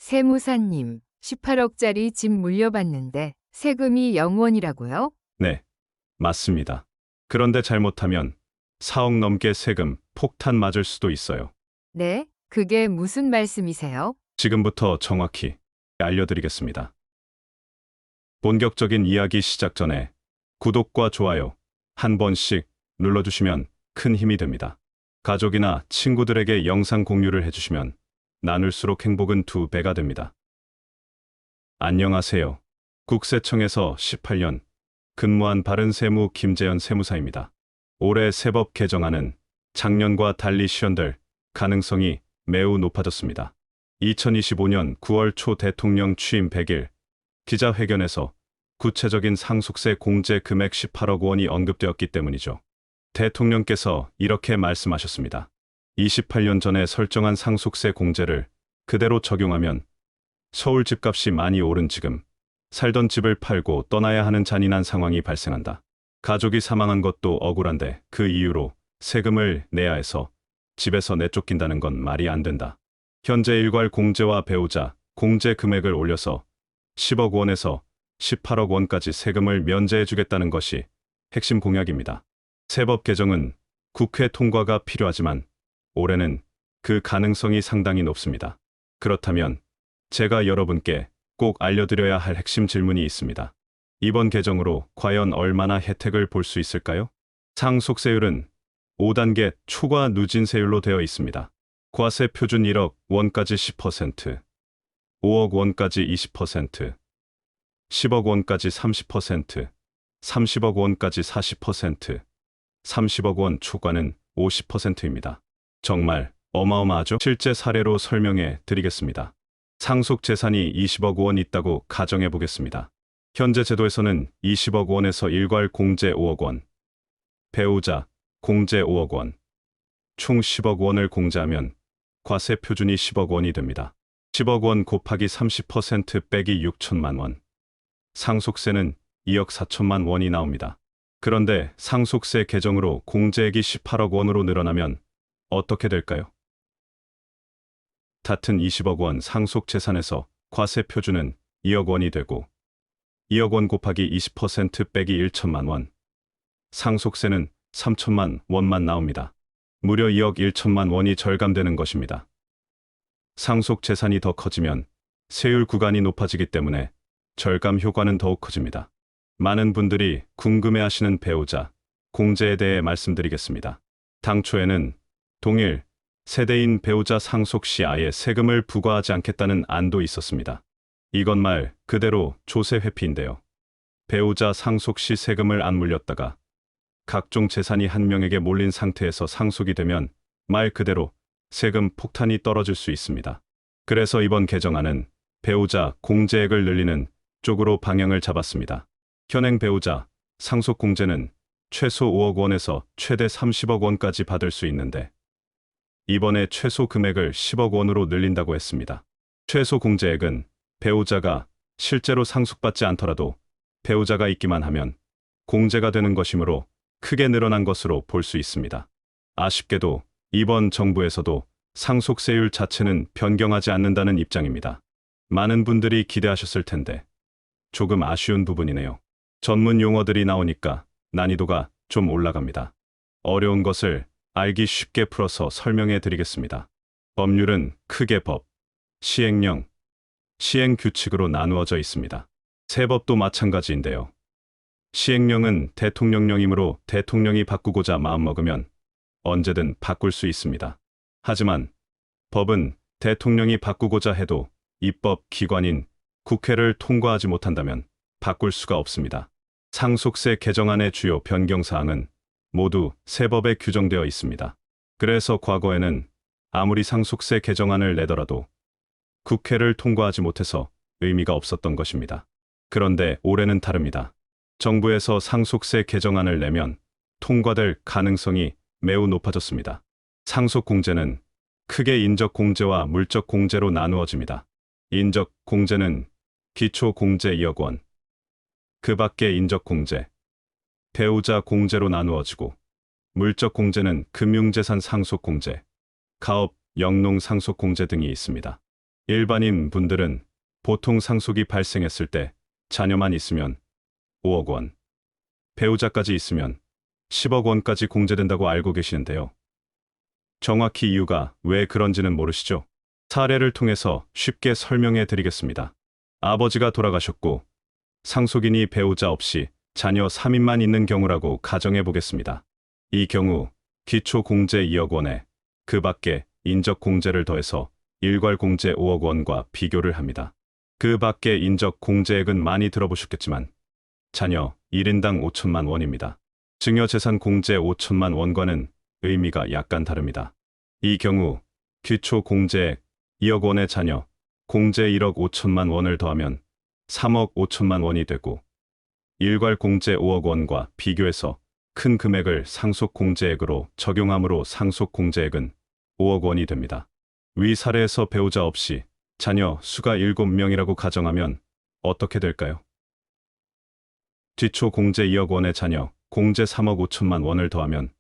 세무사님, 18억짜리 집 물려받는데 세금이 0원이라고요? 네, 맞습니다. 그런데 잘못하면 4억 넘게 세금 폭탄 맞을 수도 있어요. 네? 그게 무슨 말씀이세요? 지금부터 정확히 알려드리겠습니다. 본격적인 이야기 시작 전에 구독과 좋아요 한 번씩 눌러주시면 큰 힘이 됩니다. 가족이나 친구들에게 영상 공유를 해주시면 나눌수록 행복은 2배가 됩니다. 안녕하세요. 국세청에서 18년 근무한 바른세무 김재현 세무사입니다. 올해 세법 개정안은 작년과 달리 실현될 가능성이 매우 높아졌습니다. 2025년 9월 초 대통령 취임 100일 기자회견에서 구체적인 상속세 공제 금액 18억 원이 언급되었기 때문이죠. 대통령께서 이렇게 말씀하셨습니다. 28년 전에 설정한 상속세 공제를 그대로 적용하면 서울 집값이 많이 오른 지금 살던 집을 팔고 떠나야 하는 잔인한 상황이 발생한다. 가족이 사망한 것도 억울한데 그 이유로 세금을 내야 해서 집에서 내쫓긴다는 건 말이 안 된다. 현재 일괄 공제와 배우자 공제 금액을 올려서 10억 원에서 18억 원까지 세금을 면제해 주겠다는 것이 핵심 공약입니다. 세법 개정은 국회 통과가 필요하지만 올해는 그 가능성이 상당히 높습니다. 그렇다면 제가 여러분께 꼭 알려드려야 할 핵심 질문이 있습니다. 이번 개정으로 과연 얼마나 혜택을 볼 수 있을까요? 상속세율은 5단계 초과 누진세율로 되어 있습니다. 과세 표준 1억 원까지 10%, 5억 원까지 20%, 10억 원까지 30%, 30억 원까지 40%, 30억 원 초과는 50%입니다. 정말 어마어마하죠? 실제 사례로 설명해 드리겠습니다. 상속 재산이 20억 원 있다고 가정해 보겠습니다. 현재 제도에서는 20억 원에서 일괄 공제 5억 원, 배우자 공제 5억 원, 총 10억 원을 공제하면 과세 표준이 10억 원이 됩니다. 10억 원 곱하기 30% 빼기 6천만 원. 상속세는 2억 4천만 원이 나옵니다. 그런데 상속세 개정으로 공제액이 18억 원으로 늘어나면 어떻게 될까요? 같은 20억 원 상속 재산에서 과세 표준은 2억 원이 되고 2억 원 곱하기 20% 빼기 1천만 원. 상속세는 3천만 원만 나옵니다. 무려 2억 1천만 원이 절감되는 것입니다. 상속 재산이 더 커지면 세율 구간이 높아지기 때문에 절감 효과는 더욱 커집니다. 많은 분들이 궁금해하시는 배우자 공제에 대해 말씀드리겠습니다. 당초에는 동일 세대인 배우자 상속 시 아예 세금을 부과하지 않겠다는 안도 있었습니다. 이건 말 그대로 조세 회피인데요. 배우자 상속 시 세금을 안 물렸다가 각종 재산이 한 명에게 몰린 상태에서 상속이 되면 말 그대로 세금 폭탄이 떨어질 수 있습니다. 그래서 이번 개정안은 배우자 공제액을 늘리는 쪽으로 방향을 잡았습니다. 현행 배우자 상속 공제는 최소 5억 원에서 최대 30억 원까지 받을 수 있는데 이번에 최소 금액을 10억 원으로 늘린다고 했습니다. 최소 공제액은 배우자가 실제로 상속받지 않더라도 배우자가 있기만 하면 공제가 되는 것이므로 크게 늘어난 것으로 볼 수 있습니다. 아쉽게도 이번 정부에서도 상속세율 자체는 변경하지 않는다는 입장입니다. 많은 분들이 기대하셨을 텐데 조금 아쉬운 부분이네요. 전문 용어들이 나오니까 난이도가 좀 올라갑니다. 어려운 것을 알기 쉽게 풀어서 설명해 드리겠습니다. 법률은 크게 법, 시행령, 시행규칙으로 나누어져 있습니다. 세법도 마찬가지인데요. 시행령은 대통령령이므로 대통령이 바꾸고자 마음먹으면 언제든 바꿀 수 있습니다. 하지만 법은 대통령이 바꾸고자 해도 입법기관인 국회를 통과하지 못한다면 바꿀 수가 없습니다. 상속세 개정안의 주요 변경사항은 모두 세법에 규정되어 있습니다. 그래서 과거에는 아무리 상속세 개정안을 내더라도 국회를 통과하지 못해서 의미가 없었던 것입니다. 그런데 올해는 다릅니다. 정부에서 상속세 개정안을 내면 통과될 가능성이 매우 높아졌습니다. 상속공제는 크게 인적공제와 물적공제로 나누어집니다. 인적공제는 기초공제 2억 원, 그 밖에 인적공제, 배우자 공제로 나누어지고 물적공제는 금융재산 상속공제, 가업, 영농 상속공제 등이 있습니다. 일반인 분들은 보통 상속이 발생했을 때 자녀만 있으면 5억 원, 배우자까지 있으면 10억 원까지 공제된다고 알고 계시는데요. 정확히 이유가 왜 그런지는 모르시죠? 사례를 통해서 쉽게 설명해 드리겠습니다. 아버지가 돌아가셨고 상속인이 배우자 없이 자녀 3인만 있는 경우라고 가정해 보겠습니다. 이 경우 기초공제 2억 원에 그 밖에 인적공제를 더해서 일괄공제 5억 원과 비교를 합니다. 그 밖에 인적공제액은 많이 들어보셨겠지만 자녀 1인당 5천만 원입니다. 증여재산 공제 5천만 원과는 의미가 약간 다릅니다. 이 경우 기초공제액 2억 원의 자녀 공제 1억 5천만 원을 더하면 3억 5천만 원이 되고 일괄공제 5억 원과 비교해서 큰 금액을 상속공제액으로 적용하므로 상속공제액은 5억 원이 됩니다. 위 사례에서 배우자 없이 자녀 수가 7명이라고 가정하면 어떻게 될까요? 기초 공제 2억 원의 자녀 공제 3억 5천만 원을 더하면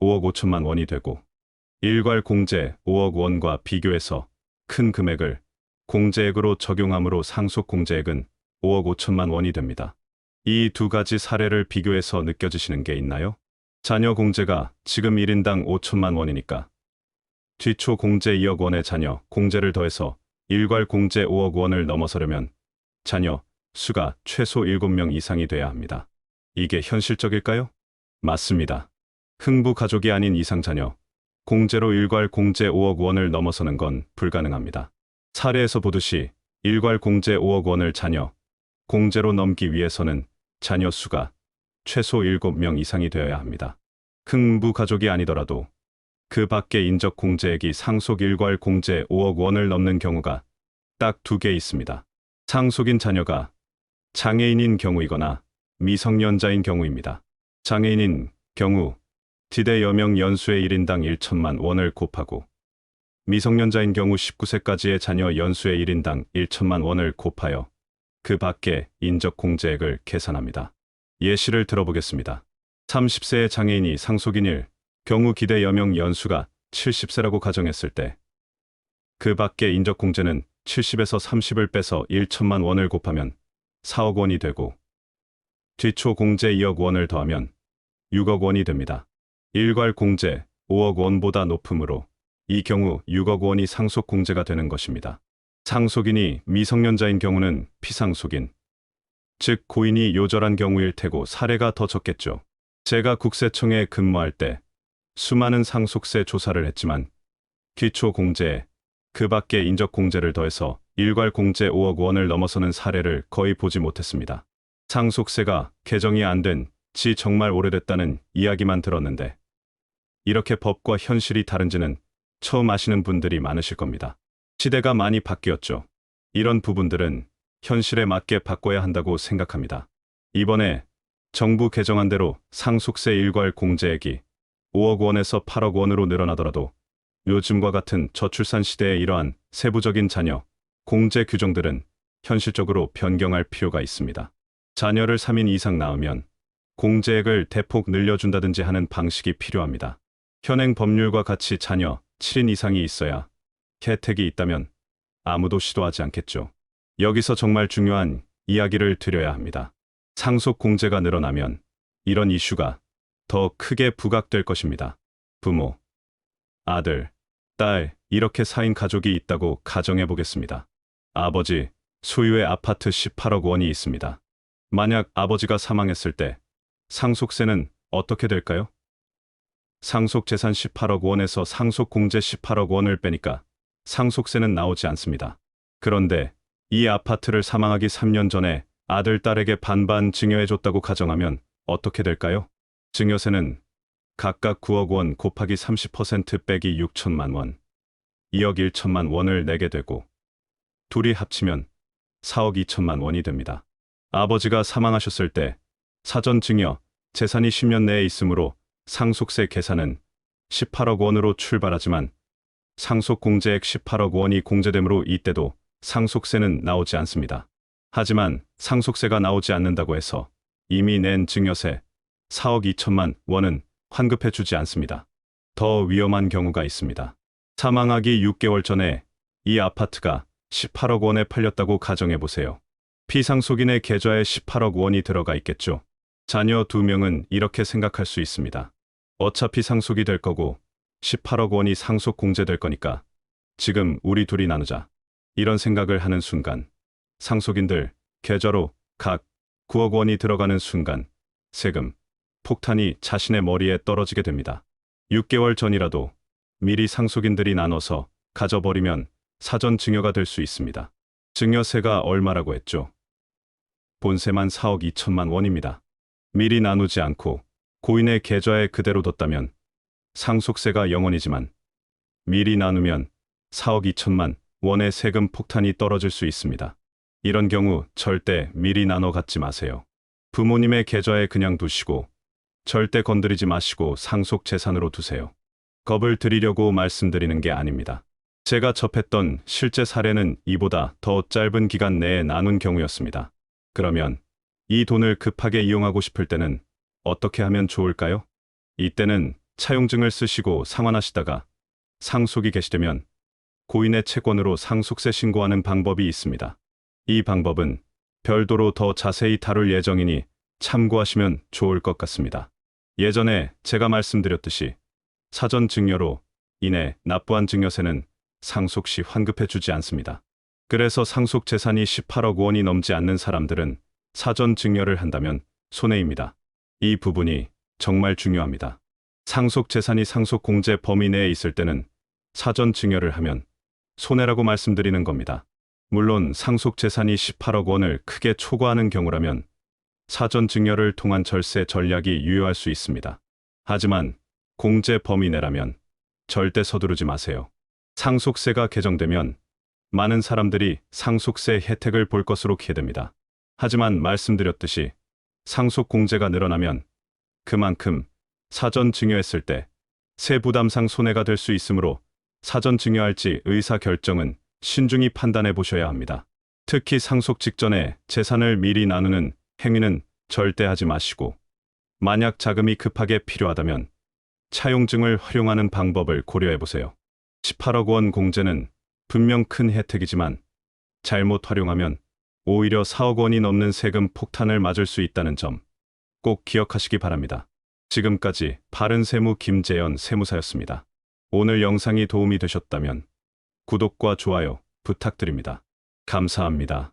5억 5천만 원이 되고 일괄 공제 5억 원과 비교해서 큰 금액을 공제액으로 적용하므로 상속공제액은 5억 5천만 원이 됩니다. 이 두 가지 사례를 비교해서 느껴지시는 게 있나요? 자녀 공제가 지금 1인당 5천만 원이니까 기초 공제 2억 원의 자녀 공제를 더해서 일괄 공제 5억 원을 넘어서려면 자녀 수가 최소 7명 이상이 돼야 합니다. 이게 현실적일까요? 맞습니다. 흥부 가족이 아닌 이상 자녀 공제로 일괄 공제 5억 원을 넘어서는 건 불가능합니다. 사례에서 보듯이 일괄 공제 5억 원을 자녀 공제로 넘기 위해서는 자녀 수가 최소 7명 이상이 되어야 합니다. 흥부 가족이 아니더라도 그 밖에 인적 공제액이 상속 일괄 공제 5억 원을 넘는 경우가 딱 2개 있습니다. 상속인 자녀가 장애인인 경우이거나 미성년자인 경우입니다. 장애인인 경우 지대 여명 연수의 1인당 1천만 원을 곱하고 미성년자인 경우 19세까지의 자녀 연수의 1인당 1천만 원을 곱하여 그 밖에 인적 공제액을 계산합니다. 예시를 들어보겠습니다. 30세의 장애인이 상속인일 경우 기대 여명 연수가 70세라고 가정했을 때 그 밖에 인적 공제는 70에서 30을 빼서 1천만 원을 곱하면 4억 원이 되고 기초 공제 2억 원을 더하면 6억 원이 됩니다. 일괄 공제 5억 원보다 높으므로 이 경우 6억 원이 상속 공제가 되는 것입니다. 상속인이 미성년자인 경우는 피상속인, 즉 고인이 요절한 경우일 테고 사례가 더 적겠죠. 제가 국세청에 근무할 때 수많은 상속세 조사를 했지만 기초 공제에 그 밖에 인적 공제를 더해서 일괄 공제 5억 원을 넘어서는 사례를 거의 보지 못했습니다. 상속세가 개정이 안 된 지 정말 오래됐다는 이야기만 들었는데 이렇게 법과 현실이 다른지는 처음 아시는 분들이 많으실 겁니다. 시대가 많이 바뀌었죠. 이런 부분들은 현실에 맞게 바꿔야 한다고 생각합니다. 이번에 정부 개정안대로 상속세 일괄 공제액이 5억 원에서 8억 원으로 늘어나더라도 요즘과 같은 저출산 시대에 이러한 세부적인 자녀 공제 규정들은 현실적으로 변경할 필요가 있습니다. 자녀를 3인 이상 낳으면 공제액을 대폭 늘려준다든지 하는 방식이 필요합니다. 현행 법률과 같이 자녀 7인 이상이 있어야 혜택이 있다면 아무도 시도하지 않겠죠. 여기서 정말 중요한 이야기를 드려야 합니다. 상속 공제가 늘어나면 이런 이슈가 더 크게 부각될 것입니다. 부모, 아들, 딸 이렇게 4인 가족이 있다고 가정해 보겠습니다. 아버지 소유의 아파트 18억 원이 있습니다. 만약 아버지가 사망했을 때 상속세는 어떻게 될까요? 상속재산 18억 원에서 상속공제 18억 원을 빼니까 상속세는 나오지 않습니다. 그런데 이 아파트를 사망하기 3년 전에 아들, 딸에게 반반 증여해줬다고 가정하면 어떻게 될까요? 증여세는 각각 9억 원 곱하기 30% 빼기 6천만 원, 2억 1천만 원을 내게 되고 둘이 합치면 4억 2천만 원이 됩니다. 아버지가 사망하셨을 때 사전 증여 재산이 10년 내에 있으므로 상속세 계산은 18억 원으로 출발하지만 상속공제액 18억 원이 공제되므로 이때도 상속세는 나오지 않습니다. 하지만 상속세가 나오지 않는다고 해서 이미 낸 증여세 4억 2천만 원은 환급해 주지 않습니다. 더 위험한 경우가 있습니다. 사망하기 6개월 전에 이 아파트가 18억 원에 팔렸다고 가정해 보세요. 피상속인의 계좌에 18억 원이 들어가 있겠죠. 자녀 2명은 이렇게 생각할 수 있습니다. 어차피 상속이 될 거고 18억 원이 상속 공제될 거니까 지금 우리 둘이 나누자. 이런 생각을 하는 순간 상속인들 계좌로 각 9억 원이 들어가는 순간 세금 폭탄이 자신의 머리에 떨어지게 됩니다. 6개월 전이라도 미리 상속인들이 나눠서 가져버리면 사전 증여가 될 수 있습니다. 증여세가 얼마라고 했죠? 본세만 4억 2천만 원입니다. 미리 나누지 않고 고인의 계좌에 그대로 뒀다면 상속세가 0원이지만 미리 나누면 4억 2천만 원의 세금 폭탄이 떨어질 수 있습니다. 이런 경우 절대 미리 나눠 갖지 마세요. 부모님의 계좌에 그냥 두시고 절대 건드리지 마시고 상속 재산으로 두세요. 겁을 드리려고 말씀드리는 게 아닙니다. 제가 접했던 실제 사례는 이보다 더 짧은 기간 내에 나눈 경우였습니다. 그러면 이 돈을 급하게 이용하고 싶을 때는 어떻게 하면 좋을까요? 이때는 차용증을 쓰시고 상환하시다가 상속이 개시되면 고인의 채권으로 상속세 신고하는 방법이 있습니다. 이 방법은 별도로 더 자세히 다룰 예정이니 참고하시면 좋을 것 같습니다. 예전에 제가 말씀드렸듯이 사전 증여로 인해 납부한 증여세는 상속 시 환급해 주지 않습니다. 그래서 상속 재산이 18억 원이 넘지 않는 사람들은 사전 증여를 한다면 손해입니다. 이 부분이 정말 중요합니다. 상속 재산이 상속 공제 범위 내에 있을 때는 사전 증여를 하면 손해라고 말씀드리는 겁니다. 물론 상속 재산이 18억 원을 크게 초과하는 경우라면 사전 증여를 통한 절세 전략이 유효할 수 있습니다. 하지만 공제 범위 내라면 절대 서두르지 마세요. 상속세가 개정되면 많은 사람들이 상속세 혜택을 볼 것으로 기대됩니다. 하지만 말씀드렸듯이 상속 공제가 늘어나면 그만큼 사전 증여했을 때 세부담상 손해가 될 수 있으므로 사전 증여할지 의사 결정은 신중히 판단해 보셔야 합니다. 특히 상속 직전에 재산을 미리 나누는 행위는 절대 하지 마시고 만약 자금이 급하게 필요하다면 차용증을 활용하는 방법을 고려해 보세요. 18억 원 공제는 분명 큰 혜택이지만 잘못 활용하면 오히려 4억 원이 넘는 세금 폭탄을 맞을 수 있다는 점 꼭 기억하시기 바랍니다. 지금까지 바른세무 김재현 세무사였습니다. 오늘 영상이 도움이 되셨다면 구독과 좋아요 부탁드립니다. 감사합니다.